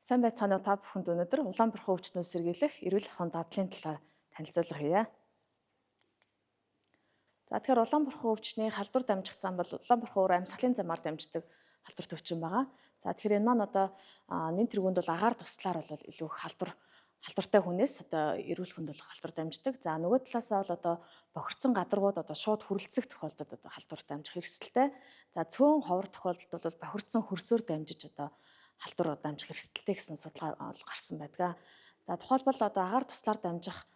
Сайн байцгаана уу та бүхэнд өнөөдөр Улаанбаатар өвчтнөөс сэргийлэх эрүүл ахуйн дадлын талаар танилцуулга хийе. За тэгэхээр Улаанбаатар өвчтний халдвар дамжих зам бол Улаанбаатар өвөр амьсгалын замаар дамждаг халдвар төвчин байгаа. За тэгэхээр энэ маань одоо нэн тэргуунд бол агаар туслаар бол илүү их халдвартай хүнээс одоо эрүүл хүнд бол халдвар дамждаг. За нөгөө талаасаа бол одоо бохирдсон гадаргууд одоо шууд хүрэлцэх тохиолдолд одоо халдвар дамжих эрсдэлтэй. За цөөн ховор тохиолдолд бол бохирдсон хөрсөөр дамжиж одоо халдвар дамжих эрсдэлтэй гэсэн судалгаа гарсан байдаг. За тухайлбал одоо агаар туслаар дамжих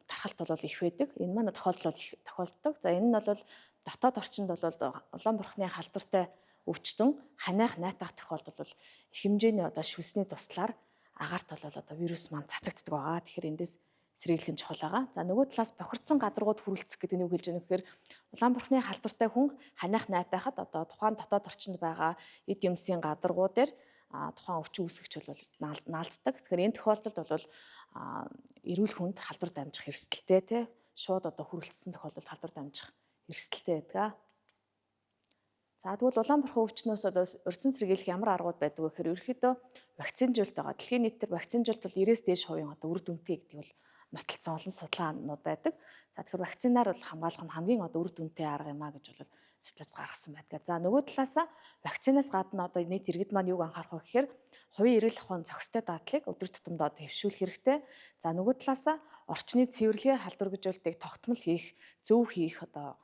тархалт бол их байдаг. Энэ маань тохиолдол их тохиолддог. За энэ нь бол дотоод орчинд бол улаан бурхны халдвартай өвчтөн ханиах найтах тохиолдол бол их хэмжээний одоо шүлсний туслаар агаарт бол одоо вирус маань цацагддаг байгаа. Тэгэхээр эндээс сэргийлэх нь чухал байгаа. За нөгөө талаас бохирдсон гадаргууд хүрэлцэх гэдэг нь юу хэлж байгаа нөхөр улаан бурхны халдвартай хүн ханиах найтахад одоо тухайн дотоод орчинд байгаа эд юмсийн гадаргуу дээр тухайн өвчин үүсгэгч бол наалддаг. Тэгэхээр энэ тохиолдолд бол эрүүл хүнд халдвар дамжих эрсдэлтэй тий шууд одоо хүрэлцсэн тохиолдолд халдвар дамжих эрсдэлтэй байдаг. За тэгвэл Улаанбаатар өвчнөөс одоо урьдчилан сэргийлэх ямар аргууд байдаг вэ гэхээр ерөөхдөө вакцинжуулт байгаа. Дэлхийн нийтээр вакцинжуулт бол 90-с дээш хувийн одоо үр дүнтэй гэдэг бол нотолцсон олон судалгаанууд байдаг. За тэгэхээр вакцинаар бол хамгаалах нь хамгийн одоо үр дүнтэй арга юм а гэж бол судалж гаргасан байдаг. За нөгөө талаасаа вакцинаас гадна одоо нийт иргэд маань юуг анхаарах вэ гэхээр хувийн эрүүл ахуйн зохистой дадлыг өдөр тутамдаа хэвшүүлэх хэрэгтэй. За нөгөө талаасаа орчны цэвэрлэгээ халдваргажуултыг тогтмол хийх, зөв хийх одоо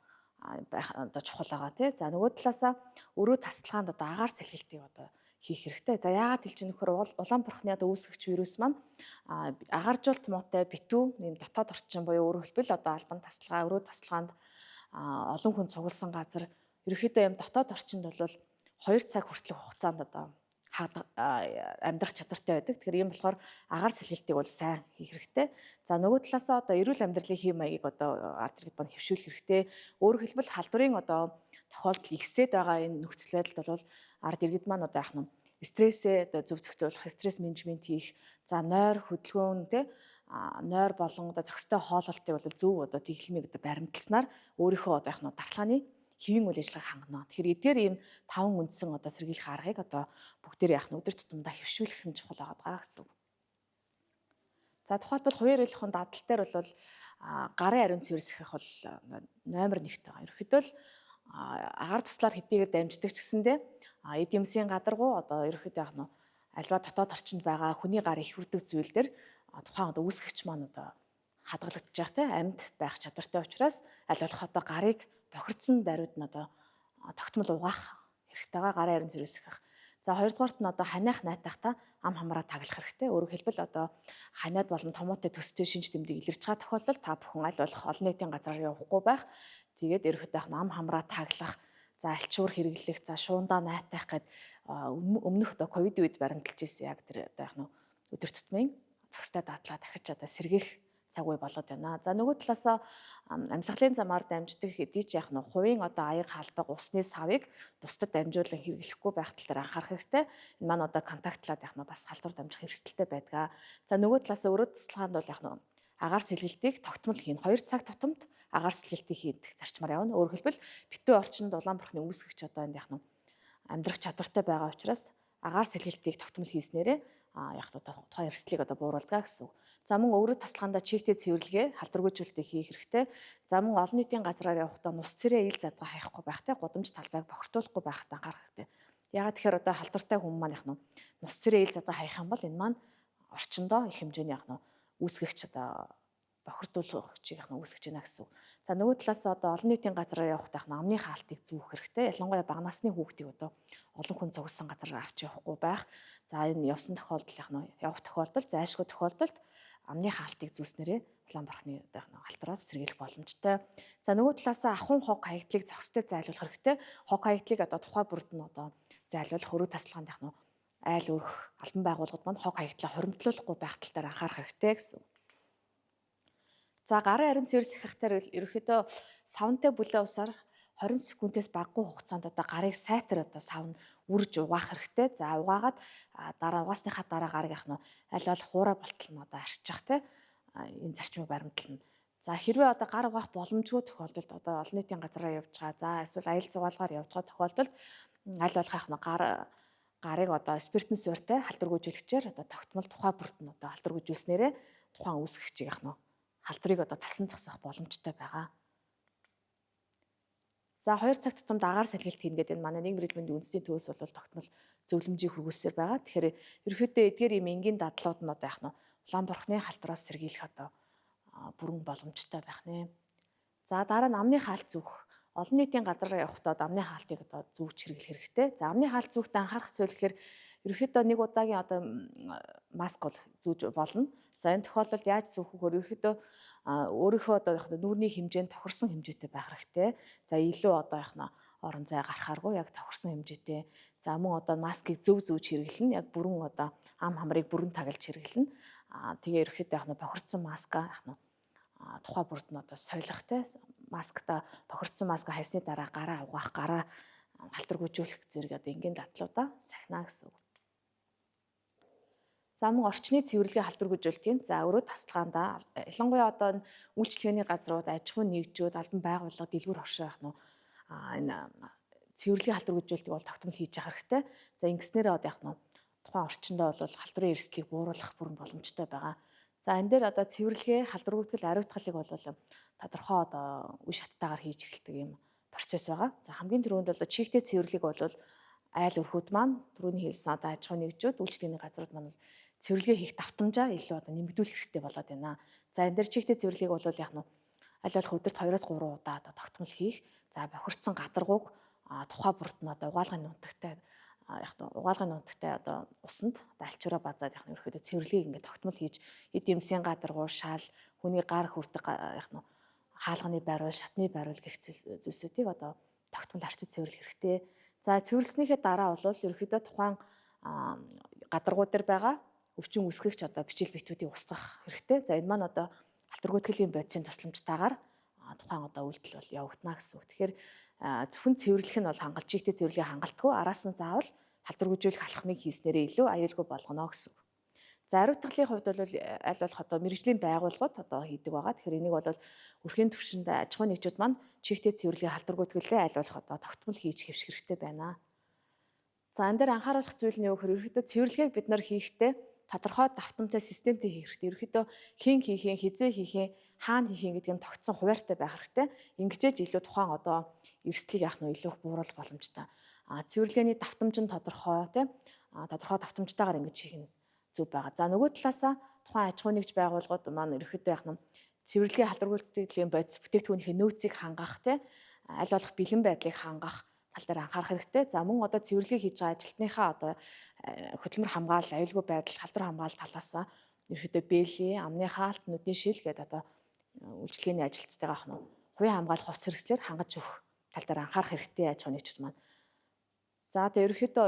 чухал байгаа тий. За нөгөө талаасаа өрөө тасалгаанд одоо агаар сэлгэлтийг одоо хийх хэрэгтэй. За яагаад хэлж нөхөр Улаанбаатархны одоо үүсгэгч вирус маань агааржуулт муутай битүү нэм дотоод орчин буюу өөрөөр хэлбэл одоо албан тасалгаа, өрөө тасалгаанд олон хүн цугласан газар ерөөхдөө юм дотоод орчинд бол 2 цаг хүртэлх хугацаанд одоо амьдрах чадвартай байдаг. Тэгэхээр ийм болохоор агаар сэлгэлтийг бол сайн хийх хэрэгтэй. За нөгөө талаасаа одоо эрүүл амьдралын хэм маягийг одоо ард иргэд маань хэвшүүлэх хэрэгтэй. Өөрөөр хэлбэл халдварын одоо тохиолдол ихсээд байгаа энэ нөхцөл байдалд бол ард иргэд маань одоо яах нь стрессээ одоо зөв зөвхөөлөх, стресс менежмент хийх, за нойр хөдөлгөөн тий нойр болон одоо зохистой хооллолтыг бол зөв одоо тэглэмийг одоо баримтласнаар өөрийнхөө одоо яах нь дархлааны хэвийн үйл ажиллагааг хангана. Тэгэхээр эдгээр ийм 5 үндсэн одоо сэргийлэх аргыг одоо бүгдээр яах нь өдөр тутамдаа хэвшүүлэх нь чухал байгаа гэсэн үг. За тухайлбал хувийн эрүүл ахуйн дадал дээр бол гарын ариун цэвэрс ихэх бол номер 1-т байгаа. Ерөнхийдөө л агаар туслаар хэдийгээр дамждаг ч гэсэндээ эд юмсийн гадаргуу одоо ерөнхийдөө яах нь альва дотоод орчинд байгаа хүний гар их хүрдэг зүйл дээр тухайн одоо үүсгэгч маань одоо хадгалагдаж явах те амьд байх чадвартай учраас аль болох одоо гарыг бохирдсон даруйд нь одоо тогтмол угаах хэрэгтэй байгаа гарын ариун цэвэрс ихэх. За хоёрдугаарт нь одоо ханиах найтахта ам хамраа таглах хэрэгтэй. Өөрөөр хэлбэл одоо ханиад болон томоотой төстэй шинж тэмдэг илэрч байгаа тохиолдолд та бүхэн аль болох олон нийтийн газраар явахгүй байх. Тэгээд ерөөхдөө ам хамраа таглах, за альчуур хэрэглэх, за шуундаа найтах гэд өмнөх одоо ковид үед баримталж ирсэн яг тэр одоо яах нь өдөр тутмын зохистой дадлаа дахиж одоо сэргээх цаг үе болоод байна. За нөгөө талаасаа амьсгалын замаар дамждаг хэдий ч яах нь хувийн одоо аяга халбаг усны савыг бусдад дамжуулан хэрэглэхгүй байх тал дээр анхаарах хэрэгтэй. Энэ маань одоо контактлаад яах нь бас халдвар дамжих эрсдэлтэй байдаг. За нөгөө талаасаа өрөө тасалгаанд бол яах нь агаар сэлгэлтийг тогтмол хийн 2 цаг тутамд агаар сэлгэлтийг хийдэг зарчмаар явна. Өөрөөр хэлбэл битүү орчинд Улаанбаатархны үүсгэгч одоо энд яах нь амьдрах чадвартай байгаа учраас агаар сэлгэлтийг тогтмол хийснээрээ яг тухайн эрсдлийг одоо бууруулдаг гэсэн. За мөн өрөө тасалгаанда чигтэй цэвэрлэгээ халдваргүйжүүлэлтийг хийх хэрэгтэй. За мөн олон нийтийн газраар явахдаа нус цэрээ ил задгаа хаяхгүй байхтай, гудамж талбайг бохирдуулахгүй байхад анхаарах хэрэгтэй. Яагаад тэгэхээр одоо халдвартай хүмүүс маань яг нус цэрээ ил задгаа хаях юм бол энэ маань орчиндоо их хэмжээний яг үүсгэгч одоо бохирдуулахчийг яг үүсгэж байна гэсэн. За нөгөө талаас одоо олон нийтийн газраар явахдаа амны хаалтыг зүүх хэрэгтэй. Ялангуяа бага насны хүүхдийг одоо олон хүн цугласан газраар авч явахгүй байх. За энэ явсан тохиолдол явах тохиолдолд зайлшгүй тохиолдолд амны хаалтыг зүүснээрээ Улаанбаатархны халдвараас сэргийлэх боломжтой. За нөгөө талаас ахуйн хог хаягдлыг зохистой зайлуулах хэрэгтэй. Хог хаягдлыг одоо тухай бүрд нь одоо зайлуулах өрөө тасалгаанд айл өрх албан байгууллагууд маань хог хаягдлаа хуримтлуулахгүй байх тал дээр анхаарах хэрэгтэй гэсэн. За гарын ариун цэвэрс ихтэй ерөөхдөө савнтай бүлээн усаар 20 секундээс багагүй хугацаанд одоо гарыг сайтар одоо савн үрж угаах хэрэгтэй. За угаагаад угаасныхаа дараа гарыг аль болох хуурай болтол нь одоо арчих те энэ зарчмыг баримтлана. За хэрвээ одоо гар угаах боломжгүй тохиолдолд одоо олон нийтийн газраар явж байгаа. За эсвэл аялал зугаалгаар явж байгаа тохиолдолд аль болох гарыг одоо спиртэн суурьтай халдваргүйжүүлэгчээр одоо тогтмол тухай бүрт нь одоо халдваргүйжүүлснээрээ тухайн үүсгэгчийг халдварыг одоо тасан зогсоох боломжтой байгаа. За 2 цаг тутамд агаар сэлгэлт хийн гэдэг энэ манай нийгмийн эрүүл мэндийн үндэсний төвөөс бол тогтмол зөвлөмжийг хүргүүлсээр байгаа. Тэгэхээр ерөнхийдөө эдгээр ийм энгийн дадлууд нь одоо улаан борхны халдвараас сэргийлэх бүрэн боломжтой байх нэ. За дараа нь амны хаалт зүүх. Олон нийтийн газар явахдаа амны хаалтыг зүүж хэрэглэх хэрэгтэй. За амны хаалт зүүхдээ анхаарах зүйл гэхээр ерөнхийдөө нэг удаагийн маск бол зүүж болно. За энэ тохиолдолд яаж зүүх вэ гэхээр ерөнхийдөө өөрийнхөө нүүрний хэмжээнд тохирсон хэмжээтэй байх хэрэгтэй. За илүү орон зай гарахааргүй яг тохирсон хэмжээтэй. За мөн маскыг зөв зүүж хэрэглэнэ. Яг бүрэн ам хамрыг бүрэн таглаж хэрэглэнэ. Тэгээ ерөнхийдөө бохирдсон маска тухай бүрд нь солихтой. Маскта бохирдсон маска хайсны дараа гараа угаах, гараа халдваргүйжүүлэх зэрэг энгийн дадлуудаа сахина гэсэн үг. За мөн орчны цэвэрлэгээ халдваргүйжүүлэлтийн өөрөө тасалгаанда ялангуяа үйлчлэгээний газрууд, аж ахуйн нэгжүүд, албан байгууллага, дэлгүүр хоршоо энэ цэвэрлэгээ халдваргүйжүүлэлтийг бол тогтмол хийж явах хэрэгтэй. За ингэснээр тухайн орчиндөө бол халдварын эрсдлийг бууруулах бүрэн боломжтой байгаа. За энэ дээр цэвэрлэгээ халдваргүйтгэл ариутгалыг бол тодорхой үе шаттайгаар хийж эхэлдэг юм процесс байгаа. За хамгийн түрүүнд чихтэй цэвэрлэгийг бол айл өрхүүд маань түрүүний хэлсэн аж ахуйн нэгжүүд, үйлчлэгээний газрууд маань цэвэрлэгээ хийх давтамжаа илүү нэмэгдүүлэх хэрэгтэй болоод байна. За энэ дээр чихтэй цэвэрлэгийг бол аль болох өдөрт 2-3 удаа тогтмол хийх. За бохирдсон гадаргууг тухай бүрт нь угаалгын нутагтай усанд альчураа базаад ерөөхдөө цэвэрлэгийг ингээд тогтмол хийж эд эмсийн гадаргуу, шал, хүний гар хүрдэг хаалганы байрвал, шатны байрвал гэх зүйлсүүдийг тогтмол арчиж цэвэрлэх хэрэгтэй. За цэвэрлснийхээ дараа бол ерөөхдөө тухайн гадаргуу дээр байгаа өвчин үүсгэгч бичил битүүдийг устгах хэрэгтэй. За энэ маань халдваргүйтгэлийн бодисын тусламжтайгаар тухайн үйлдэл бол явагдана гэсэн үг. Тэгэхээр зөвхөн цэвэрлэх нь бол чихтэй цэвэрлэгээ хангалтгүй, араас нь заавал халдваргүйжүүлэх алхмыг хийснээрээ илүү аюулгүй болгоно гэсэн үг. За ариутгалын хувьд бол аль болох мэргэжлийн байгууллагууд хийдэг байгаа. Тэгэхээр энийг бол өрхийн түвшинд аж ахуйн нэгжүүд маань чихтэй цэвэрлэгээ халдваргүйtгэлээ аль болох тогтмол хийж хэвших хэрэгтэй байна. За энэ дээр анхааруулах зүйл нь юу гэхээр ерөөхдөө цэвэрлэгийг бид нар хийхдээ тодорхой давтамтай системтэй хийх хэрэгтэй. Ерөөхдөө хэн хийхээ, хизээ хийхээ, хаана хийхээ гэдэг нь тогтсон хуваарьтай байх хэрэгтэй. Ингэжээж илүү тухайн эрсдлийг илүү их бууруулах боломжтой. Цэвэрлэгээний давтамж нь тодорхой тодорхой давтамжтайгаар ингэж хийх нь зөв байгаа. За нөгөө талаасаа тухайн аж ахуйн нэгж байгууллагууд маань ерөөхдөө цэвэрлэгээ халдваргүйтгэлийн бодис бүтээгдэхүүнийхээ нөөцийг хангах аль болох бэлэн байдлыг хангах тал дээр анхаарах хэрэгтэй. За мөн цэвэрлэгээ хийж байгаа ажилтныхаа хөдөлмөр хамгаалал, аюулгүй байдал, халдвар хамгаалал талаас ерөөхдөө бэлий, амны хаалт, нүдний шил гэдэг үйлчлэгээний ажилтнуудаа хувийн хамгаалах хувцас хэрэгслээр хангаж өгөх тал дээр анхаарах хэрэгтэй аж ахуйн нэгжүүд маань. За тэгээ ерөөхдөө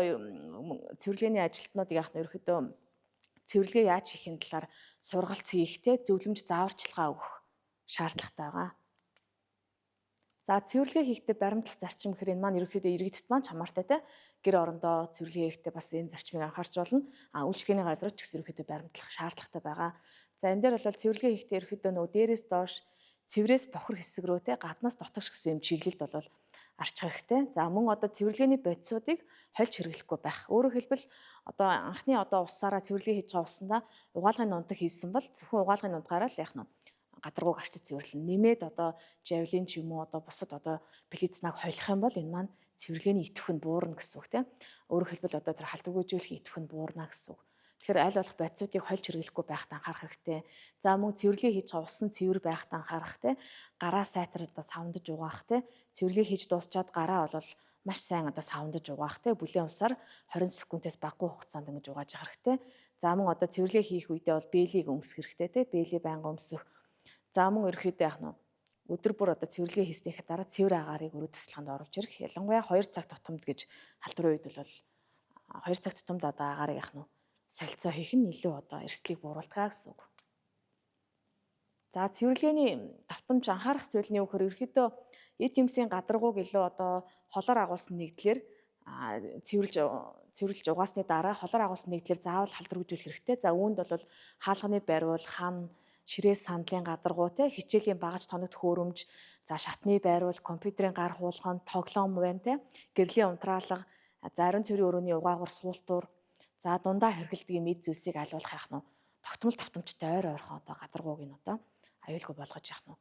цэвэрлэгээний ажилтнуудыг ерөөхдөө цэвэрлэгээ яаж хийхин талаар сургалт хийхтэй зөвлөмж зааварчилгаа өгөх шаардлагатай байгаа. За цэвэрлэгээ хийхдээ баримтлах зарчим гэхээр энэ маань ерөөхдөө иргэдэд маань чамаартай гэр орондоо цэвэрлэгээ хийхдээ бас энэ зарчмыг анхаарч болно. Үйлчлэгээний газрууд ч гэсэн ерөөхдөө баримтлах шаардлагатай байгаа. За энэ дээр бол цэвэрлэгээ хийхдээ ерөөхдөө дээрээс доош цэврээс бохор хэсэг рүү гаднаас дотогш гэсэн юм чиглэлд бол арчих хэрэгтэй. За мөн цэвэрлэгээний бодисуудыг хольж хэрэглэхгүй байх. Өөрөөр хэлбэл анхны усаараа цэвэрлэгээ хийж байгаа усандаа угаалгын нунтаг хийсэн бол зөвхөн угаалгын нундгаараа л гадаргууг арчиж цэвэрлэн нэмээд жавлин ч юм уу бусад плизнаг хойлох юм бол энэ маань цэвэрлэгээний идэвх нь буурна гэсэн үг тийм. Өөрөөр хэлбэл тэр халдваргүйжүүлэх идэвх нь буурна гэсэн үг. Тэгэхээр аль болох бодисуудыг хольж хэрэглэхгүй байхад анхаарах хэрэгтэй. За мөн цэвэрлэгээ хийж байгаа усан цэвэр байхад анхаарах тийм. Гараа сайтар савндаж угаах тийм. Цэвэрлэгээ хийж дуусчаад гараа бол маш сайн савндаж угаах тийм. Бүлээн усаар 20 секундээс багагүй хугацаанд ингэж угааж явах хэрэгтэй. За мөн цэвэрлэгээ хийх үедээ бол бэлийг өмсөх хэрэгтэй тийм. Бэлийг байнга өмсөх. За мөн ерөөхдөө өдөр бүр цэвэрлэгээ хийснийхээ дараа цэвэр агаарыг өрөө тасалгаанд оруулж ирэх. Ялангуяа 2 цаг тутамд гэж халдварын үед бол 2 цаг тутамд агаарыг солилцоо хийх нь илүү эрсдлийг бууруулдаг гэсэн үг. За цэвэрлэгээний давтамж анхаарах зүйл нь юу гэхээр ерөөхдөө эд эмсийн гадаргууг илүү холоор агуулсан нэгдлэр цэвэрлж угаасны дараа холоор агуулсан нэгдлэр заавал халдваргүйжүүлэх хэрэгтэй. За үүнд бол хаалганы бариул, хан, ширээс сандлын гадаргуу хичээлийн багаж тоногт хөөрөмж, за шатны байрвал, компьютерийн гар хуулган, тоглоом байна гэрлийн унтраалга, За ариун цэврийн өрөөний угаагур суултуур. За дундаа хэрхэлдэг мэд зүйлсийг альуулах яах нь тогтмол давтамжтай ойр ойрхон одоо гадаргууг нь одоо аюулгүй болгож яах нь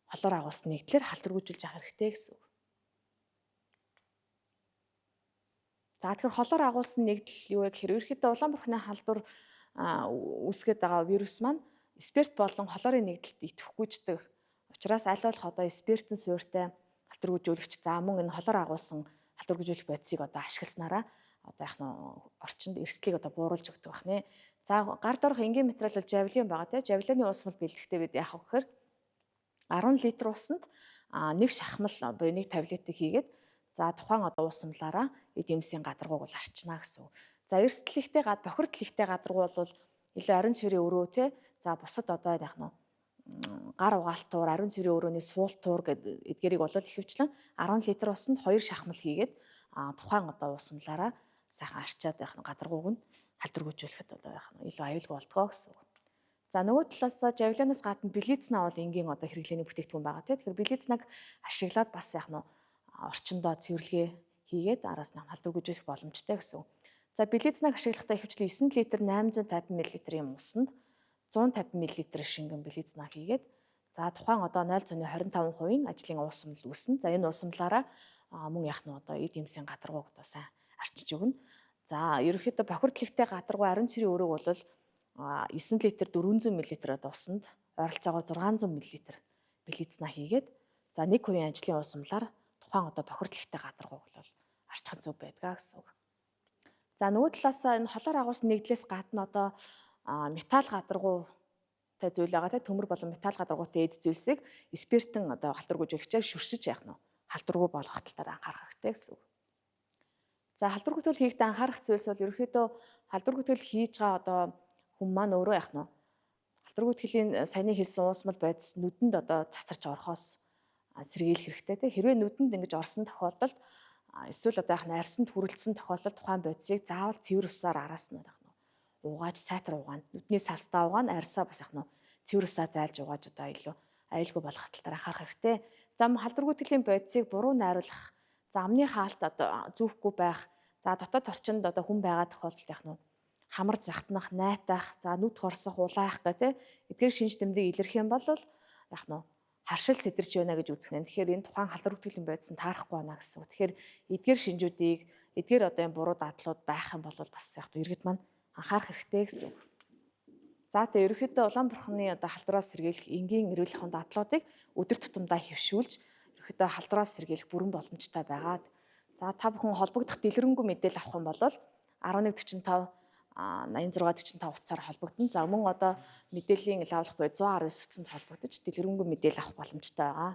холоор агуулсан нэгдлэр халдваргүйжүүлж явах хэрэгтэй гэсэн үг. За тэгэхээр холоор агуулсан нэгдэл юу вэ гэхээр ерөнхийдөө улаан бурхны халдвар үүсгэж байгаа вирус маань спирт болон холоорын нэгдэлд идэвхгүйждэг. Учираас аль болох одоо спиртэн суурьтай халдваргүйжүүлэгч за мөн энэ холоор агуулсан халдваргүйжүүлэх бодисыг одоо ашигласнараа одоо яг нь орчинд эрсдлийг одоо бууруулж өгдөг байна. За гар дорох энгийн материал бол жавлин байгаа тийм. Жавлины уусмал бэлтгэхдээ бид яах вэ гэхээр 10 литр усанд нэг шахмал буюу нэг таблетыг хийгээд за тухайн одоо уусмлаараа эд юмсийн гадаргууг бол арчна гэсэн. За эрсдлэгтэй бохирдлэгтэй гадаргуу бол илүү ариун цэврийн өрөө тий. За бусад одоо яг нь гар угаалтуур, ариун цэврийн өрөөний суултуур гэдэг эдгэрийг бол ихэвчлэн 10 литр усанд 2 шахмал хийгээд тухайн одоо уусмлаараа сайхан арчаад байх нь гадаргууг нь халдваргүйжүүлэхэд бол яг нь илүү аюулгүй болдгоо гэсэн үг. За нөгөө талаас жавлинаас гадна белизна бол энгийн одоо хэрэглээний бүтээгдэхүүн байгаа тийм. Тэгэхээр белизнаг ашиглаад бас яг нь орчиндөө цэвэрлэгээ хийгээд араас нь халдваргүйжүүлэх боломжтой гэсэн үг. За белизнаг ашиглахдаа ихэвчлэн 9 литр 850 мл-ийн усанд 150 мл шингэн белизнаг хийгээд за тухайн одоо 0.25% ажлын уусмал үүснэ. За энэ уусмлаараа мөн яг нь одоо эд юмсийн гадаргууг одоо сайн арчиж өгнө. За ерөнхийдөө бохирдлэгтэй гадаргуу ариун цэврийн өрөөг бол 9 литр 400 мл одоо усанд ойролцоогоор 600 мл белизна хийгээд за 1% ажлын уусмлаар тухайн одоо бохирдлэгтэй гадаргууг бол арчхад зөв байдгаа гэсэн үг. За нөгөө талаас энэ холоор агуулсан нэгдлээс гадна одоо металл гадаргуутай зүйл байгаа те төмөр болон металл гадаргуутай эд зүйлсийг спиртэн одоо халдваргүйжүүлэгчээр шүршиж яах нь халдваргүй болгох талаар анхаарах хэрэгтэй гэсэн үг. За халдвар хөтөл хийхдээ анхаарах зүйлс бол ерөнхийдөө халдвар хөтөл хийж байгаа одоо хүн маань өөрөө яах нь халдвар хөтөлийн саяны хэлсэн уусмал бодис нүдэнд одоо цацарч орохоос сэргийлэх хэрэгтэй тийм. Хэрвээ нүдэнд ингэж орсон тохиолдолд эсвэл одоо яах нь арьсанд хүрэлцсэн тохиолдолд тухайн бодисыг заавал цэвэр усаар араас нь яах нь угааж сайтар угаана. Нүдний салстаа угаана, арьсаа бас яах нь цэвэр усаар зайлж угааж одоо илүү аюулгүй болох талаар анхаарах хэрэгтэй. За халдвар хөтөлийн бодисыг буруу найруулах, за амны хаалт одоо зүүхгүй байх, за дотоод орчинд одоо хүн байгаа тохиолдолд яах нь хамар захтнах, найтах, за нүд хорсох, улаах гэх тээ эдгээр шинж тэмдэг илэрх юм бол яах нь харшил сэтэрч байна гэж үзэх нь. Тэгэхээр энэ тухайн халдвар хөтөлийн бодис нь таарахгүй байна гэсэн үг. Тэгэхээр эдгээр шинжүүдийг эдгээр одоо энэ буруу дадлууд байх юм бол бас яг иргэд маань анхаарах хэрэгтэй гэсэн үг. За тэгээ ерөнхийдөө улаан бурхны одоо халдвараас сэргийлэх энгийн эрүүл ахуйн дадлуудыг өдөр тутамдаа хэвшүүлж ерөнхийдөө халдвараас сэргийлэх бүрэн боломжтой байгаад за та бүхэн холбогдох дэлгэрэнгүй мэдээлэл авах юм бол 1145 8645 утсаар холбогдно. За мөн одоо мэдээллийн лавлах буй 119 утсанд холбогдож дэлгэрэнгүй мэдээлэл авах боломжтой байгаа.